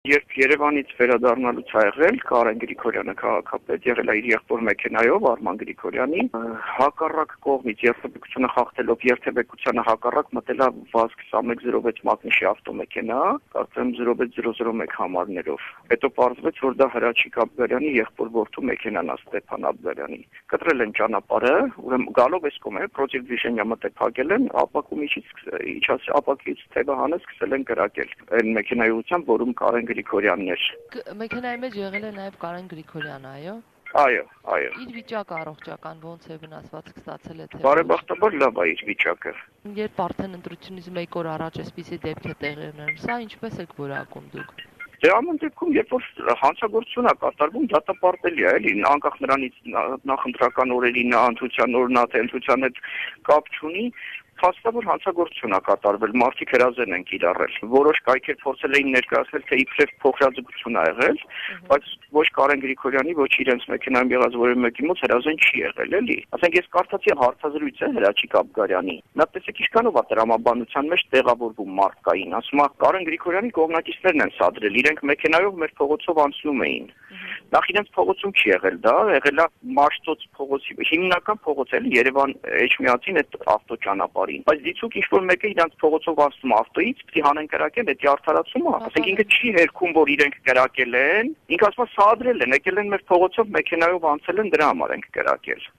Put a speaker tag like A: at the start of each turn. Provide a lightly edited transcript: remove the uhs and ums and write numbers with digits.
A: Երբ Երևանից վերադառնալուց ա եղել Կարեն Գրիգորյանը քաղաքապետ, եղել է իր եղբոր մեքենայով Արման Գրիգորյանի, հակառակ կողմից երթևեկությունը խախտելով երթևեկությանը հակառակ մտել է վազք 2106 մակնիշի ավտոմեքենա, կարծեմ 0601 համարներով։ Հետո պարզվեց, որ դա Հրաչիկ Աբգարյանի եղբոր որդու մեքենան է Ստեփան Աբգարյանի։ Կտրել են ճանապարհը, ուրեմն գալով այս կողմը պրոջեկտ Վիշենյա մտել փակել են, ապակից թևը հանել սկսել են կրակել։ Այն մեքենայի ուղղությամբ, որում Կարեն Գրիգորյանն էր։
B: Մեքենայի մեջ եղել է նաև Կարեն Գրիգորյանը, այո։
A: Այո։
B: Իր վիճակը առողջական ոնց է, վնասվածք ստացել է թե։
A: Բարեբախտաբար լավ է իր վիճակը։
B: Երբ արդեն ընտրությունից մեկ օր առաջ էսպիսի դեպք է տեղի ունենում, սա ինչպես եք որակում դուք։
A: Դե ամեն դեպքում, երբ որ հանցագործություն է կատարվում, դատապարտելի է, էլի, անկախ նրանից նախընտրական օրերի նա ընտրության օրն է, թե ընտրության հետ կապ չունի, փաստավոր հանցագործություն է կատարվել, մարդիկ հրազեն են կիրառել։ Որոշ կայքեր փորձել էին ներկայացնել, թե իբրև փոխհրաձգություն ա եղել, բայց ոչ Կարեն Գրիգորյանի, ոչ իրենց մեքենայում եղած որևէ մեկի մոտ հրազեն չի եղել, էլի։ Ասենք ես կարդացի հարցազրույցը Հրաչիկ Աբգարյանի։ Նա տեսեք ինչքանով է տրամաբանության մեջ տեղավորվում մարդկային, ասում է Կարեն Գրիգորյանի կողմնակիցներն են սադրել, իրենք մեքենայով մեր փողոցով անցնում էին։ Նախ իրենց փողոցում չի եղել դա, եղել է Մաշտոց փողոցի, հիմնական փողոց էլի Երևան Էջմիածին այդ ավտոճանապարհին, բայց դիցուք ինչ-որ մեկը իրանց փողոցով անցնում ավտոյից, պիտի հանեն կրակել, դա արդարացումը, ասենք ինքը չի հերքում, որ իրենք կրակել են, ինքը ասում է սադրել են, եկել են մեր փողոցով մեքենայով անցել են, դրա համար ենք կրակել։